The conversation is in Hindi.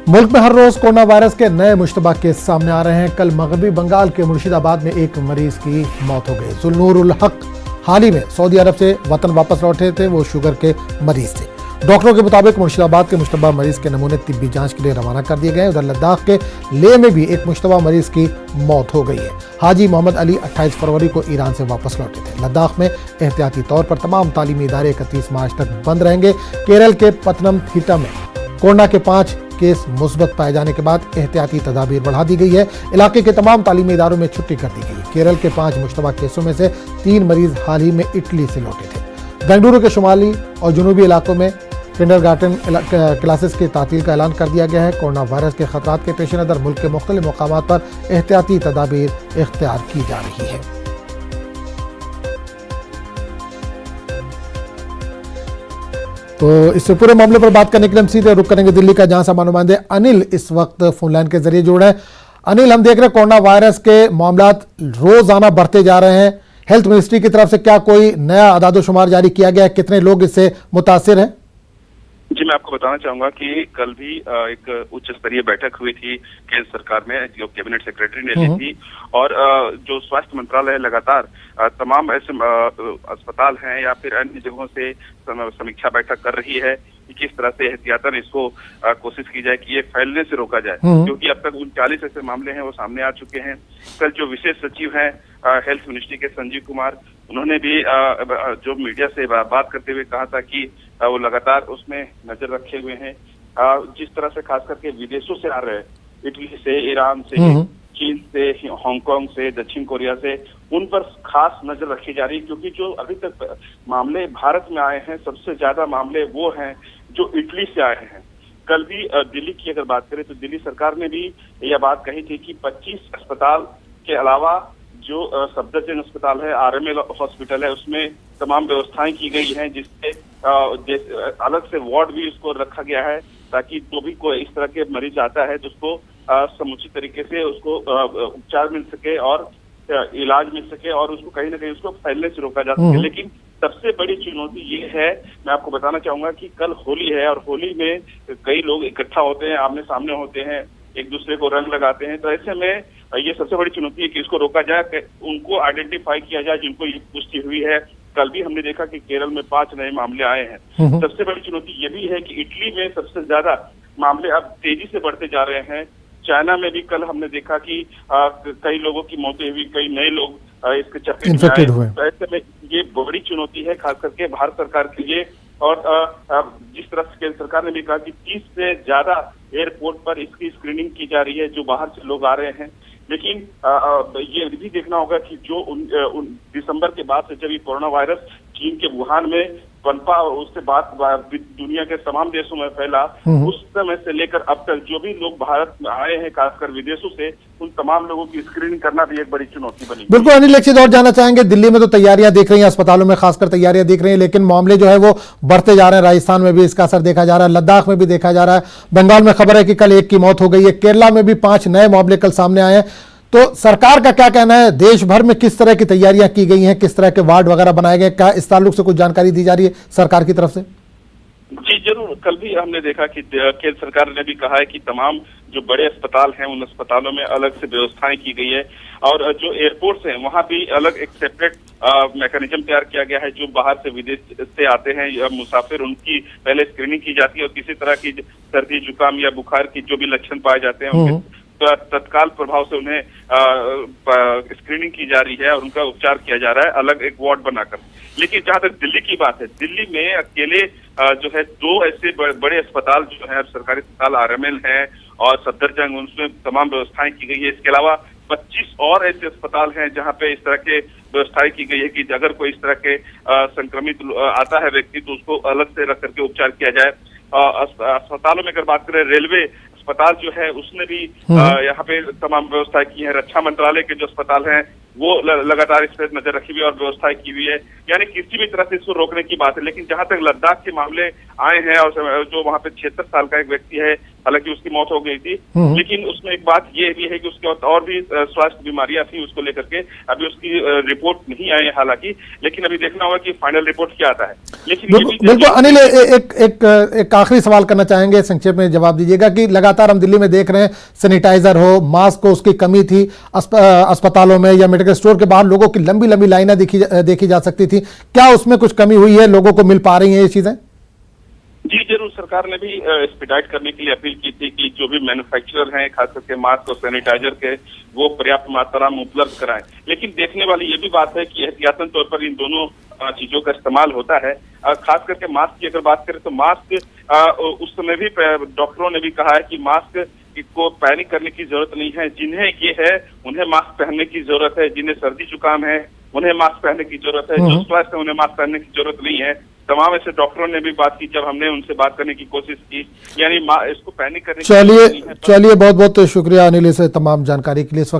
मुल्क में हर रोज कोरोना वायरस के नए मुश्तबा केस सामने आ रहे हैं। कल मगरबी बंगाल के मुर्शिदाबाद में एक मरीज की मौत हो गई। जुल्नूर उल हक हाल ही में सऊदी अरब से वतन वापस लौटे थे। वो शुगर के मरीज थे। डॉक्टरों के मुताबिक मुर्शिदाबाद के मुश्तबा मरीज के नमूने तिब्बी जांच के लिए रवाना कर दिए गए। उधर लद्दाख के लेह में भी एक मुश्तबा मरीज की मौत हो गई है। हाजी मोहम्मद अली 28 फरवरी को ईरान से वापस लौटे थे। लद्दाख में एहतियाती तौर पर तमाम तालीमी इदारे 31 मार्च तक बंद रहेंगे। केरल के पतनमथिट्टा में कोरोना के 5 केस मुस्बत पाए जाने के बाद एहतियाती तदाबीर बढ़ा दी गई है। इलाके के तमाम तालीमी इदारों में छुट्टी कर दी गई। केरल के 5 मुश्तबा केसों में से 3 मरीज हाल ही में इटली से लौटे थे। बेंगलुरु के शुमाली और जनूबी इलाकों में किंडरगार्टन क्लासेस की तातील का ऐलान कर दिया गया है। कोरोना वायरस के खतरात के पेश नज़र मुल्क के मुख्तलिफ मकामात पर एहतियाती तदाबीर इख्तियार की जा रही है। तो इस पूरे मामले पर बात करने के लिए हम सीधे रुक करेंगे दिल्ली का, जहां से हमारे नुमाइंदे अनिल इस वक्त फोन लाइन के जरिए जुड़ रहे हैं। अनिल, हम देख रहे हैं कोरोना वायरस के मामलात रोजाना बढ़ते जा रहे हैं। हेल्थ मिनिस्ट्री की तरफ से क्या कोई नया आदादोशुमार जारी किया गया है? कितने लोग इससे मुतासिर हैं? जी, मैं आपको बताना चाहूंगा कि कल भी एक उच्च स्तरीय बैठक हुई थी केंद्र सरकार में, जो कैबिनेट सेक्रेटरी ने ली थी। और जो स्वास्थ्य मंत्रालय लगातार तमाम ऐसे अस्पताल हैं या फिर अन्य जगहों से समीक्षा बैठक कर रही है कि किस तरह से एहतियातन इसको कोशिश की जाए कि ये फैलने से रोका जाए, क्योंकि अब तक 39 ऐसे मामले हैं वो सामने आ चुके हैं। कल जो विशेष सचिव हैं हेल्थ मिनिस्ट्री के संजीव कुमार, उन्होंने भी जो मीडिया से बात करते हुए कहा था कि वो लगातार उसमें नजर रखे हुए हैं। जिस तरह से खास करके विदेशों से आ रहे हैं, इटली से, ईरान से, चीन से, हांगकांग से, दक्षिण कोरिया से, उन पर खास नजर रखी जा रही है, क्योंकि जो अभी तक मामले भारत में आए हैं, सबसे ज्यादा मामले वो हैं जो इटली से आए हैं। कल भी दिल्ली की अगर बात करें तो दिल्ली सरकार ने भी यह बात कही थी कि 25 अस्पताल के अलावा जो सफदरजंग अस्पताल है, आरएमएल हॉस्पिटल है, उसमें तमाम व्यवस्थाएं की गई हैं, जिससे अलग से वार्ड भी उसको रखा गया है, ताकि जो भी कोई इस तरह के मरीज आता है तो उसको समुचित तरीके से उसको उपचार मिल सके और इलाज मिल सके और उसको कहीं ना कहीं उसको फैलने से रोका जा सके। लेकिन सबसे बड़ी चुनौती ये है, मैं आपको बताना चाहूंगा कि कल होली है और होली में कई लोग इकट्ठा होते हैं, आमने सामने होते हैं, एक दूसरे को रंग लगाते हैं। तो ऐसे में ये सबसे बड़ी चुनौती है कि इसको रोका जाए, उनको आइडेंटिफाई किया जाए जिनको ये पुष्टि हुई है। कल भी हमने देखा कि केरल में 5 नए मामले आए हैं। सबसे बड़ी चुनौती ये भी है कि इटली में सबसे ज्यादा मामले अब तेजी से बढ़ते जा रहे हैं। चाइना में भी कल हमने देखा कि कई लोगों की मौतें हुई, कई नए लोग इसके चपेट में आए। तो ऐसे में ये बड़ी चुनौती है खास करके भारत सरकार के लिए। और जिस तरह से केंद्र सरकार ने भी कहा कि 30 से ज्यादा एयरपोर्ट पर इसकी स्क्रीनिंग की जा रही है जो बाहर से लोग आ रहे हैं। लेकिन ये भी देखना होगा कि जो दिसंबर के बाद से जब ये कोरोना वायरस चीन के वुहान में पनपा और उसके बाद दुनिया के तमाम देशों में फैला, उस समय से लेकर अब तक जो भी लोग भारत में आए हैं खासकर विदेशों से, उन तमाम लोगों की स्क्रीनिंग करना भी एक बड़ी चुनौती बनी। बिल्कुल अनिल, एक चीज और जानना चाहेंगे, दिल्ली में तो तैयारियां दिख रही हैं, अस्पतालों में खासकर तैयारियां दिख रही हैं, लेकिन मामले जो है वो बढ़ते जा रहे हैं। राजस्थान में भी इसका असर देखा जा रहा है, लद्दाख में भी देखा जा रहा है, बंगाल में खबर है कि कल 1 की मौत हो गई है, केरला में भी 5 नए मामले कल सामने आए हैं। तो सरकार का क्या कहना है? देश भर में किस तरह की तैयारियां की गई हैं? किस तरह के वार्ड वगैरह बनाए गए? क्या इस ताल्लुक से कुछ जानकारी दी जा रही है सरकार की तरफ से? जी जरूर, कल भी हमने देखा कि केंद्र सरकार ने भी कहा है कि तमाम जो बड़े अस्पताल हैं उन अस्पतालों में अलग से व्यवस्थाएं की गई है। और जो एयरपोर्ट्स हैं वहां भी अलग एक सेपरेट मैकेनिज्म तैयार किया गया है। जो बाहर से विदेश से आते हैं या मुसाफिर, उनकी पहले स्क्रीनिंग की जाती है और किसी तरह की सर्दी जुकाम या बुखार की जो भी लक्षण पाए जाते हैं उनके तत्काल प्रभाव से उन्हें स्क्रीनिंग की जा रही है और उनका उपचार किया जा रहा है अलग एक वार्ड बनाकर। लेकिन जहां तक दिल्ली की बात है, दिल्ली में अकेले जो है 2 ऐसे बड़े अस्पताल जो है सरकारी अस्पताल आरएमएल है और सफदरजंग, उसमें तमाम व्यवस्थाएं की गई है। इसके अलावा 25 और ऐसे अस्पताल हैं जहां पे इस तरह के व्यवस्थाएं की गई है कि अगर कोई इस तरह के संक्रमित आता है व्यक्ति तो उसको अलग से रख करके उपचार किया जाए। अस्पतालों में अगर बात करें, रेलवे अस्पताल जो है उसने भी यहाँ पे तमाम व्यवस्था की है। रक्षा मंत्रालय के जो अस्पताल हैं वो लगातार इस पर नजर रखी हुई है और व्यवस्थाएं की हुई है, यानी किसी भी तरह से इसको रोकने की बात है। लेकिन जहां तक लद्दाख के मामले आए हैं और जो वहां पे 76 साल का एक व्यक्ति है, हालांकि उसकी मौत हो गई थी, लेकिन उसमें एक बात ये भी है कि उसके और भी स्वास्थ्य बीमारियां थी उसको लेकर के। अभी उसकी रिपोर्ट नहीं आई है हालांकि, लेकिन अभी देखना होगा कि फाइनल रिपोर्ट क्या आता है। लेकिन बिल्कुल अनिल, एक आखिरी सवाल करना चाहेंगे, संक्षेप में जवाब दीजिएगा कि लगातार हम दिल्ली में देख रहे हैं सैनिटाइजर हो, मास्क हो, उसकी कमी थी अस्पतालों में या मेडिकल स्टोर के बाहर लोगों की लंबी लंबी लाइनें देखी जा सकती थी। क्या उसमें कुछ कमी हुई है? लोगों को मिल पा रही हैं ये चीजें? जी जरूर, सरकार ने भी एक्सपीडाइट करने के लिए अपील की थी कि जो भी मैन्युफैक्चरर हैं खास करके मास्क और सैनिटाइजर के, वो पर्याप्त मात्रा में उपलब्ध कराएं। लेकिन देखने वाली ये भी बात है कि एहतियातन तौर पर इन दोनों चीजों का इस्तेमाल होता है। खास करके मास्क की अगर बात करें तो मास्क उस समय भी डॉक्टरों ने भी कहा है कि मास्क को पैनिक करने की जरूरत नहीं है। जिन्हें ये है उन्हें मास्क पहनने की जरूरत है, जिन्हें सर्दी जुकाम है उन्हें मास्क पहनने की जरूरत है, जो स्वस्थ है उन्हें मास्क पहनने की जरूरत नहीं है। तमाम ऐसे डॉक्टरों ने भी बात की जब हमने उनसे बात करने की कोशिश की, यानी इसको पैनिक करने की चलिए बहुत बहुत शुक्रिया अनिल इस तमाम जानकारी के लिए। इस वक्त